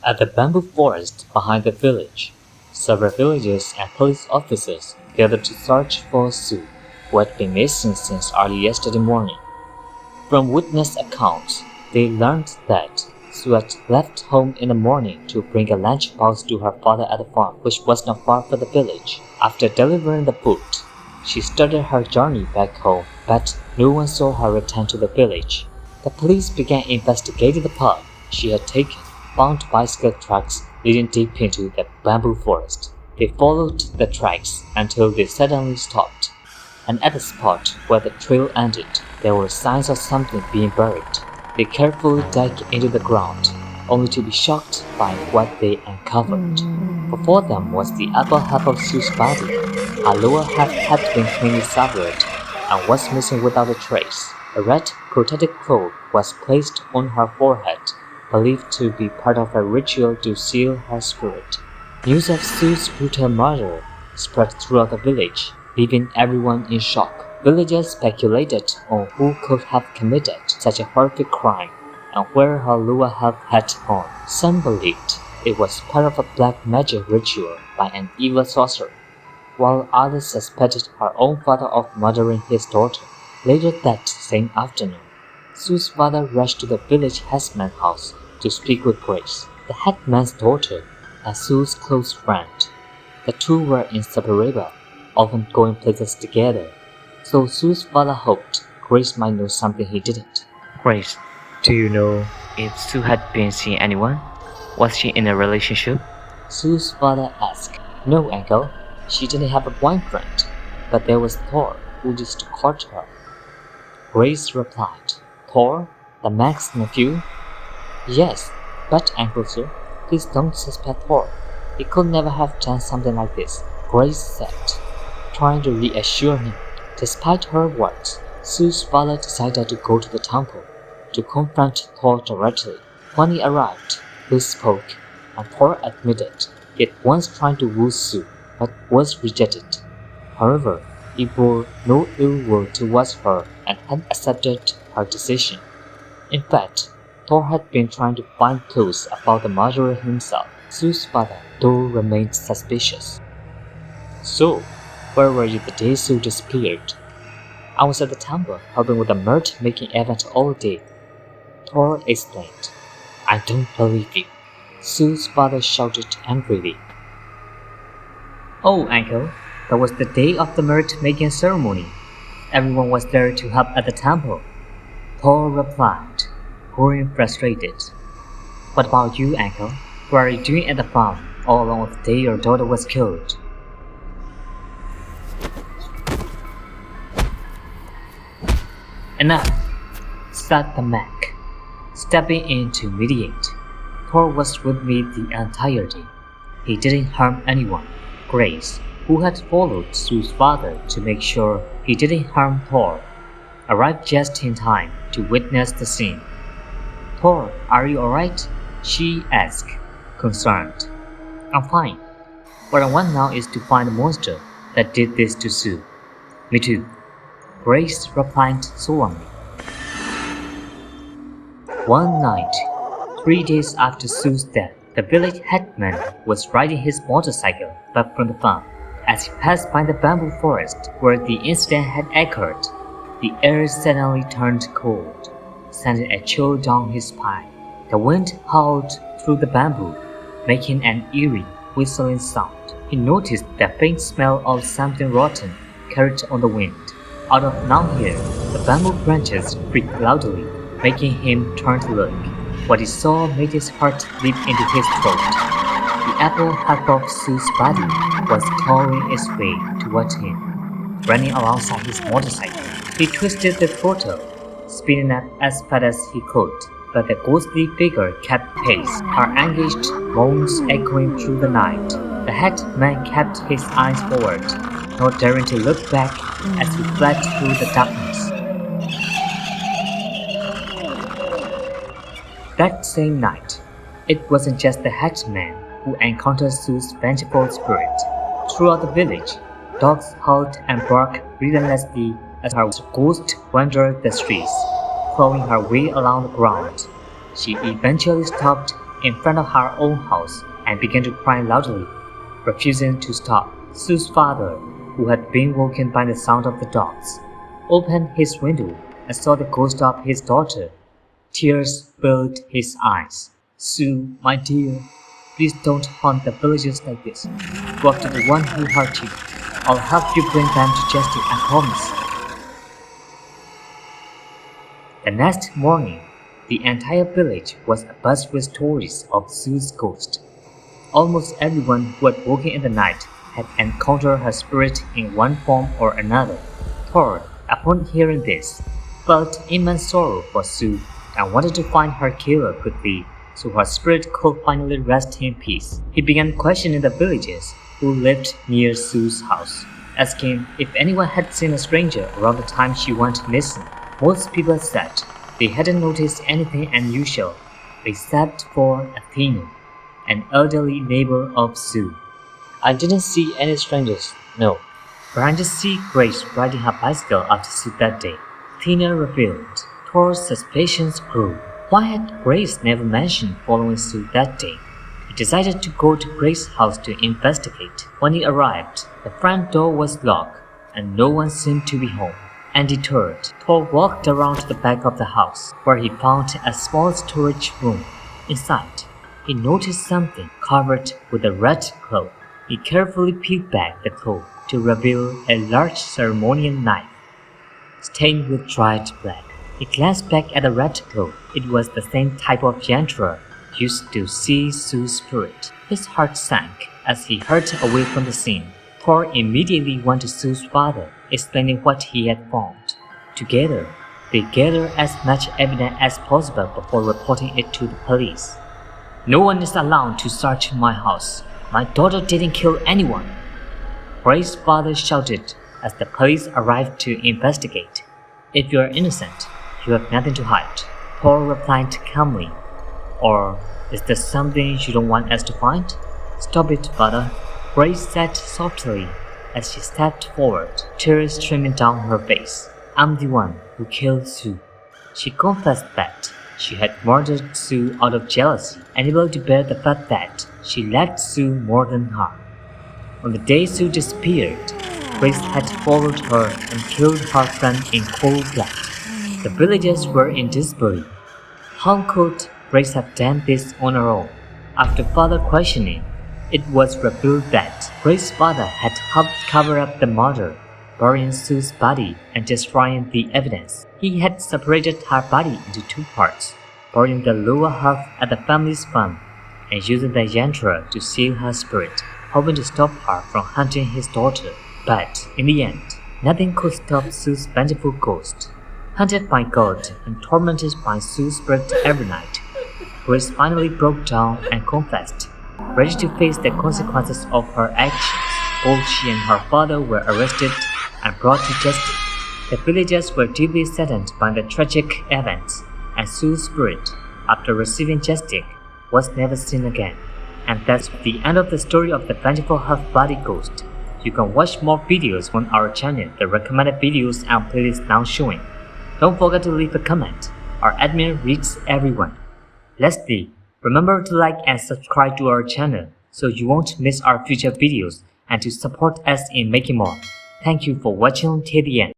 At the bamboo forest behind the village, several villagers and police officers gathered to search for Sue, who had been missing since early yesterday morning. From witness accounts, they learned that Sue had left home in the morning to bring a lunchbox to her father at the farm, which was not far from the village. After delivering the bhoot, she started her journey back home, but no one saw her return to the village. The police began investigating the path she had taken, found bicycle tracks leading deep into the bamboo forest. They followed the tracks until they suddenly stopped, and at the spot where the trail ended, there were signs of something being buried. They carefully dug into the ground, only to be shocked by what they uncovered. Before them was the upper half of Sue's body. Her lower half had been cleanly severed and was missing without a trace. A red protective cloth was placed on her forehead, believed to be part of a ritual to seal her spirit. News of Sue's brutal murder spread throughout the village, leaving everyone in shock. Villagers speculated on who could have committed such a horrific crime and where her lower half had gone. Some believed it was part of a black magic ritual by an evil sorcerer, while others suspected her own father of murdering his daughter. Later that same afternoon, Sue's father rushed to the village headsman's house to speak with Grace, the headman's daughter, and Sue's close friend. The two were inseparable, often going places together, so Sue's father hoped Grace might know something he didn't. Grace, do you know if Sue had been seeing anyone? Was she in a relationship? Sue's father asked. No, uncle, she didn't have a boyfriend, but there was Thor, who used to court her. Grace replied. Thor, the Mac's nephew? Yes, but Uncle Sir, please don't suspect Thor. He could never have done something like this, Grace said, trying to reassure him. Despite her words, Sue's father decided to go to the temple to confront Thor directly. When he arrived, they spoke, and Thor admitted he had once tried to woo Sue, but was rejected. However, he bore no ill will towards her and had accepted her decision. In fact, Thor had been trying to find clues about the murderer himself. Sue's father, though, remained suspicious. So, where were you the day Sue disappeared? I was at the temple helping with the merch-making event all day, Thor explained. I don't believe you, Sue's father shouted angrily. Oh, uncle, that was the day of the merch-making ceremony. Everyone was there to help at the temple, Thor replied, growing frustrated. What about you, uncle? What are you doing at the farm all along the day your daughter was killed? Enough, said the Mac, stepping in to mediate. Thor was with me the entire day. He didn't harm anyone. Grace, who had followed Sue's father to make sure he didn't harm Thor, arrived just in time to witness the scene. Thor, are you alright? She asked, concerned. I'm fine. What I want now is to find the monster that did this to Sue. Me too, Grace replied solemnly. One night, 3 days after Sue's death, the village headman was riding his motorcycle back from the farm. As he passed by the bamboo forest where the incident had occurred, the air suddenly turned cold, sending a chill down his spine. The wind howled through the bamboo, making an eerie, whistling sound. He noticed the faint smell of something rotten carried on the wind. Out of nowhere, the bamboo branches creaked loudly, making him turn to look. What he saw made his heart leap into his throat. The upper half of Sue's body was clawing its way towards him, running alongside his motorcycle. He twisted the throttle, speeding up as fast as he could, but the ghostly figure kept pace, her anguished moans echoing through the night. The headman kept his eyes forward, not daring to look back as he fled through the darkness. That same night, it wasn't just the headman who encountered Sue's vengeful spirit. Throughout the village, dogs howled and barked relentlessly as her ghost wandered the streets, clawing her way along the ground. She eventually stopped in front of her own house and began to cry loudly, refusing to stop. Sue's father, who had been woken by the sound of the dogs, opened his window and saw the ghost of his daughter. Tears filled his eyes. "Sue, my dear, please don't haunt the villagers like this. Go after the one who hurt you. I'll help you bring them to justice, I promise." The next morning, the entire village was abuzz with stories of Sue's ghost. Almost everyone who had woken in the night had encountered her spirit in one form or another. Thor, upon hearing this, felt immense sorrow for Sue and wanted to find her killer quickly so her spirit could finally rest in peace. He began questioning the villagers who lived near Sue's house, asking if anyone had seen a stranger around the time she went missing. Most people said they hadn't noticed anything unusual, except for Athena, an elderly neighbor of Sue. I didn't see any strangers, no. But I just see Grace riding her bicycle after Sue that day, Athena revealed. Thor's suspicions grew. Why had Grace never mentioned following Sue that day? He decided to go to Grace's house to investigate. When he arrived, the front door was locked and no one seemed to be home. Undeterred, Thor walked around to the back of the house, where he found a small storage room. Inside, he noticed something covered with a red cloth. He carefully peeled back the cloth to reveal a large ceremonial knife, stained with dried blood. He glanced back at the red cloth. It was the same type of yantra used to see Sue's spirit. His heart sank as he hurried away from the scene. Thor immediately went to Sue's father, explaining what he had found. Together, they gathered as much evidence as possible before reporting it to the police. "No one is allowed to search my house. My daughter didn't kill anyone," Grace's father shouted as the police arrived to investigate. "If you are innocent, you have nothing to hide," Thor replied calmly. "Or is there something you don't want us to find?" "Stop it, father," Grace said softly as she stepped forward, tears streaming down her face. "I'm the one who killed Sue." She confessed that she had murdered Sue out of jealousy, unable to bear the fact that she liked Sue more than her. On the day Sue disappeared, Grace had followed her and killed her friend in cold blood. The villagers were in disbelief. How could Grace have done this on her own? After further questioning, it was revealed that Grace's father had helped cover up the murder, burying Sue's body and destroying the evidence. He had separated her body into two parts, burying the lower half at the family's farm and using the yantra to seal her spirit, hoping to stop her from hunting his daughter. But in the end, nothing could stop Sue's vengeful ghost. Hunted by God and tormented by Sue's spirit every night, Grace finally broke down and confessed, ready to face the consequences of her actions. Both she and her father were arrested and brought to justice. The villagers were deeply saddened by the tragic events, and Sue's spirit, after receiving justice, was never seen again. And that's the end of the story of the vengeful half-body ghost. You can watch more videos on our channel. The recommended videos and playlists now showing. Don't forget to leave a comment. Our admin reads everyone. Lastly, remember to like and subscribe to our channel so you won't miss our future videos and to support us in making more. Thank you for watching till the end.